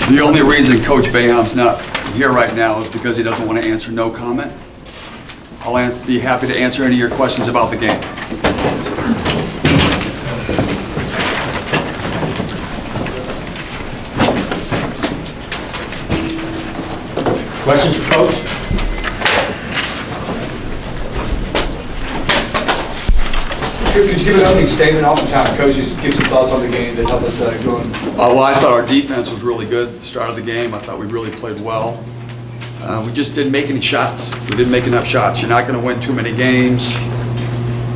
The only reason Coach Boeheim's not here right now is because he doesn't want to answer no comment. I'll be happy to answer any of your questions about the game. Questions for Coach? Could you give an opening statement? Oftentimes, coaches give some thoughts on the game that help us go on. Well, I thought our defense was really good at the start of the game. I thought we really played well. We just didn't make any shots. We didn't make enough shots. You're not going to win too many games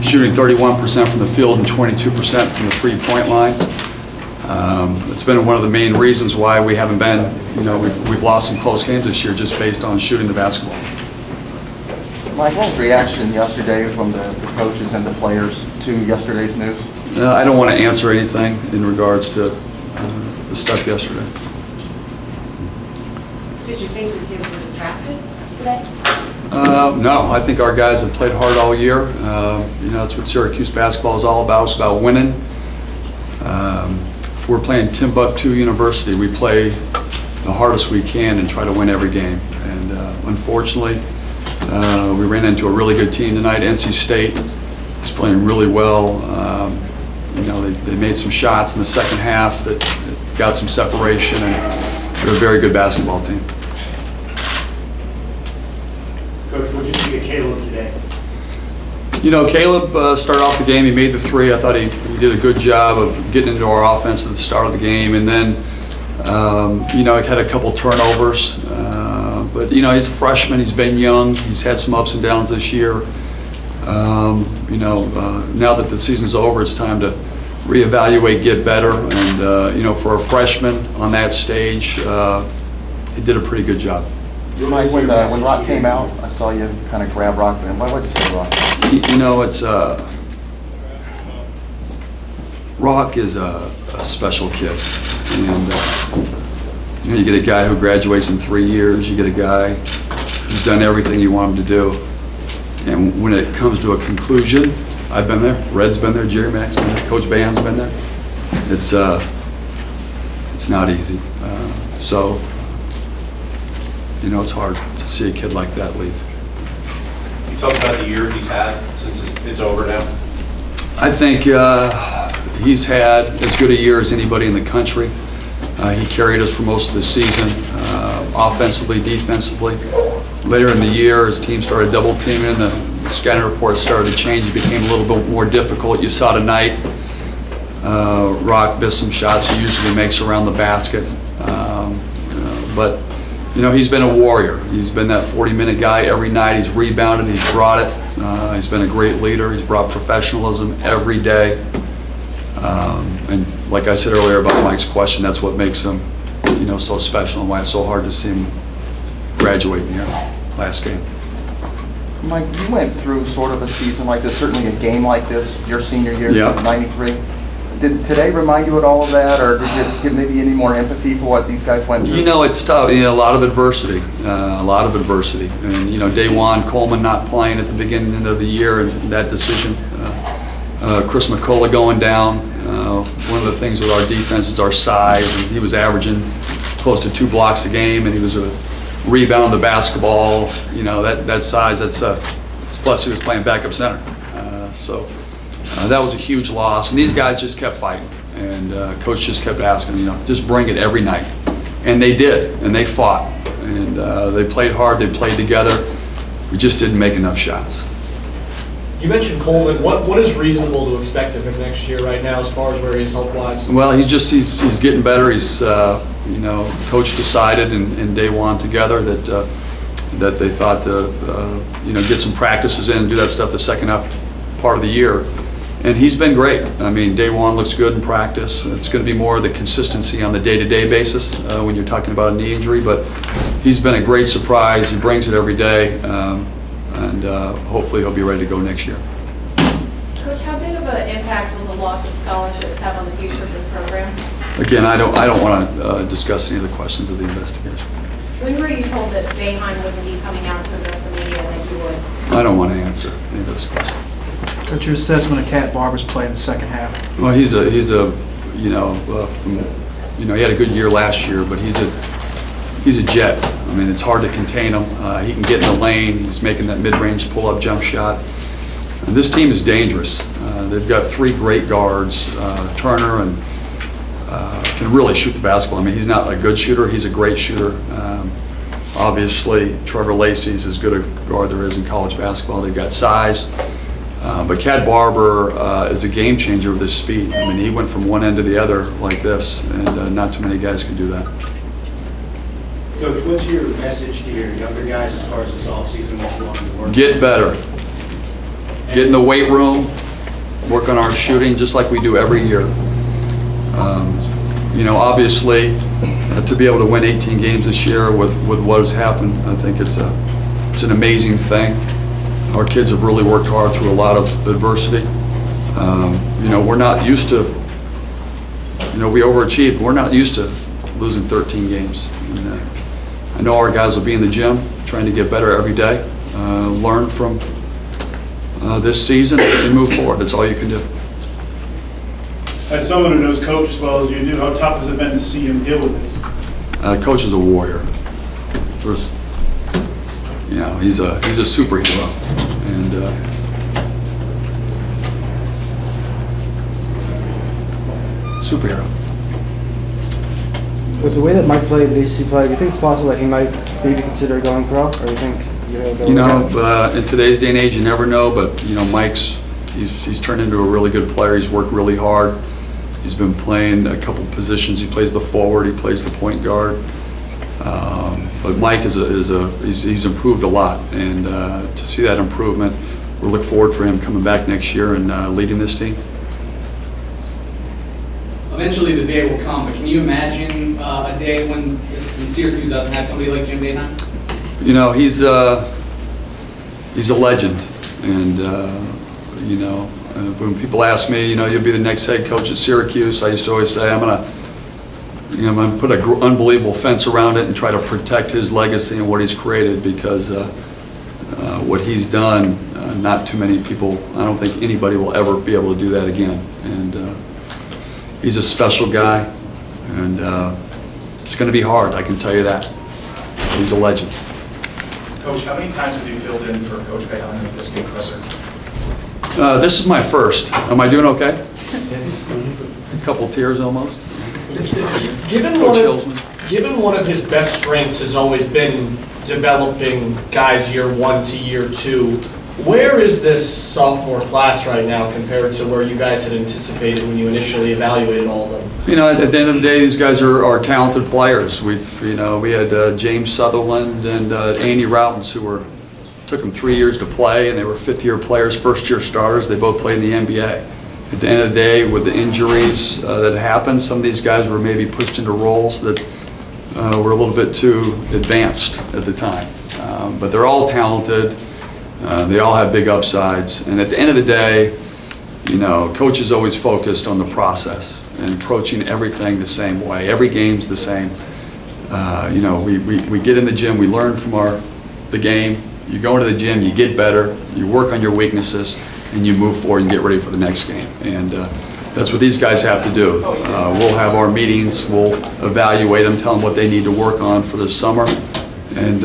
shooting 31% from the field and 22% from the three-point line. It's been one of the main reasons why we haven't been, we've lost some close games this year just based on shooting the basketball. Mike, what was the reaction yesterday from the coaches and the players to yesterday's news? I don't want to answer anything in regards to the stuff yesterday. Did you think the kids were distracted today? No, I think our guys have played hard all year. That's what Syracuse basketball is all about. It's about winning. We're playing Timbuktu University. We play the hardest we can and try to win every game. And unfortunately, we ran into a really good team tonight. NC State is playing really well. They made some shots in the second half that got some separation, and they're a very good basketball team. Coach, what did you think of Caleb today? Caleb started off the game. He made the three. I thought he did a good job of getting into our offense at the start of the game, and then he had a couple turnovers. But he's a freshman. He's been young. He's had some ups and downs this year. Now that the season's over, it's time to reevaluate, get better, and for a freshman on that stage, he did a pretty good job. Mike, when Rock came out, I saw you kind of grab Rock. Why would you say Rock? It's Rock is a special kid, and you get a guy who graduates in 3 years. You get a guy who's done everything you want him to do, and when it comes to a conclusion, I've been there. Red's been there. Jerry Mack's been there. Coach Boeheim's been there. It's not easy. It's hard to see a kid like that leave. You talk about the year he's had since it's over now. I think he's had as good a year as anybody in the country. He carried us for most of the season, offensively, defensively. Later in the year, his team started double teaming, the scouting report started to change. It became a little bit more difficult. You saw tonight, Rock missed some shots he usually makes around the basket. But he's been a warrior. He's been that 40-minute guy every night. He's rebounded, he's brought it. He's been a great leader. He's brought professionalism every day. And like I said earlier about Mike's question, that's what makes him, so special and why it's so hard to see him graduate in here last game. Mike, you went through sort of a season like this, certainly a game like this, your senior year, yeah. 93. Did today remind you at all of that, or did you get maybe any more empathy for what these guys went through? It's tough. A lot of adversity, And day one, Coleman not playing at the beginning of the year, and that decision. Chris McCullough going down. One of the things with our defense is our size, and he was averaging close to 2 blocks a game, and he was a rebound the basketball. That size. Plus he was playing backup center. That was a huge loss, and these guys just kept fighting, and coach just kept asking them, just bring it every night, and they did, and they fought, and they played hard, they played together. We just didn't make enough shots. You mentioned Coleman. What is reasonable to expect of him next year right now as far as where he is health-wise? Well, he's getting better. He's coach decided in day one together that they thought to get some practices in and do that stuff the second half part of the year. And he's been great. Day one looks good in practice. It's going to be more of the consistency on the day-to-day basis when you're talking about a knee injury, but he's been a great surprise. He brings it every day, and hopefully he'll be ready to go next year. Coach, how big of an impact will the loss of scholarships have on the future of this program? Again, I don't want to discuss any of the questions of the investigation. When were you told that Boeheim wouldn't be coming out to address the media like you would? I don't want to answer any of those questions. Coach, your assessment of Cat Barber's play in the second half? Well, he's a from you know, he had a good year last year, but he's a jet. I mean, it's hard to contain him. He can get in the lane. He's making that mid-range pull-up jump shot. And this team is dangerous. They've got 3 great guards. Turner and can really shoot the basketball. I mean, he's not a good shooter. He's a great shooter. Obviously, Trevor Lacey's as good a guard there is in college basketball. They've got size. But Cad Barber is a game changer with his speed. I mean, he went from one end to the other like this, and not too many guys can do that. Coach, what's your message to your younger guys as far as this offseason, what you want them to work on? Get better. Get in the weight room, work on our shooting just like we do every year. You know, obviously, to be able to win 18 games this year with what has happened, I think it's an amazing thing. Our kids have really worked hard through a lot of adversity. You know, we're not used to, you know, we overachieved. We're not used to losing 13 games. And, I know our guys will be in the gym trying to get better every day, learn from this season and move forward. That's all you can do. As someone who knows Coach as well as you do, how tough has it been to see him deal with this? Coach is a warrior. There's, you know, he's a superhero, and superhero. With the way that Mike played, ACC play, do you think it's possible that he might maybe consider going pro, or do you think? You know, in today's day and age, you never know. But you know, he's turned into a really good player. He's worked really hard. He's been playing a couple positions. He plays the forward. He plays the point guard. But Mike he's improved a lot, and to see that improvement, we look forward for him coming back next year and leading this team. Eventually the day will come, but can you imagine a day when Syracuse doesn't have somebody like Jim Boeheim? You know, he's a legend, and you know, when people ask me, you know, you'll be the next head coach at Syracuse, I used to always say I'm gonna put an unbelievable fence around it and try to protect his legacy and what he's created, because what he's done, not too many people, I don't think anybody will ever be able to do that again. And he's a special guy, and it's going to be hard, I can tell you that. He's a legend. Coach, how many times have you filled in for Coach Boeheim at this game presser? This is my first. Am I doing okay? Yes. A couple tears almost. Given one of his best strengths has always been developing guys year 1 to year 2, where is this sophomore class right now compared to where you guys had anticipated when you initially evaluated all of them? You know, at the end of the day, these guys are talented players. We had James Sutherland and Andy Routens, who took them 3 years to play, and they were 5th-year players, first-year starters. They both played in the NBA. At the end of the day, with the injuries that happened, some of these guys were maybe pushed into roles that were a little bit too advanced at the time. But they're all talented. They all have big upsides. And at the end of the day, you know, Coach is always focused on the process and approaching everything the same way. Every game's the same. You know, we get in the gym, we learn from the game. You go into the gym, you get better, you work on your weaknesses, and you move forward and get ready for the next game. And that's what these guys have to do. We'll have our meetings, we'll evaluate them, tell them what they need to work on for this summer, and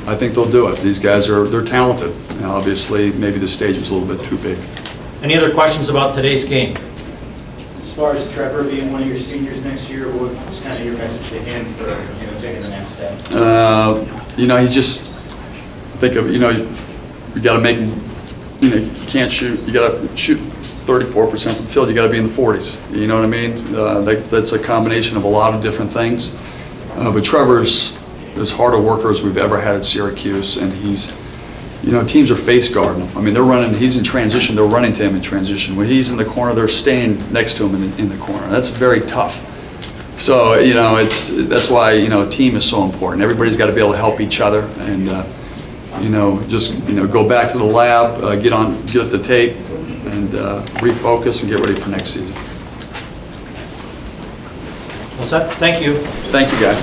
I think they'll do it. These guys they're talented. And obviously, maybe the stage was a little bit too big. Any other questions about today's game? As far as Trevor being one of your seniors next year, what's kind of your message to him for taking the next step? You know, you got to make him. You know, you can't shoot. You got to shoot 34% from the field. You got to be in the 40s. You know what I mean? That's a combination of a lot of different things. But Trevor's as hard a worker as we've ever had at Syracuse, and you know, teams are face guarding him. I mean, he's in transition, they're running to him in transition. When he's in the corner, they're staying next to him in the corner. That's very tough. So, you know, that's why, you know, a team is so important. Everybody's got to be able to help each other, and you know, just, you know, go back to the lab, get at the tape, and refocus and get ready for next season. Well said. Thank you. Thank you, guys.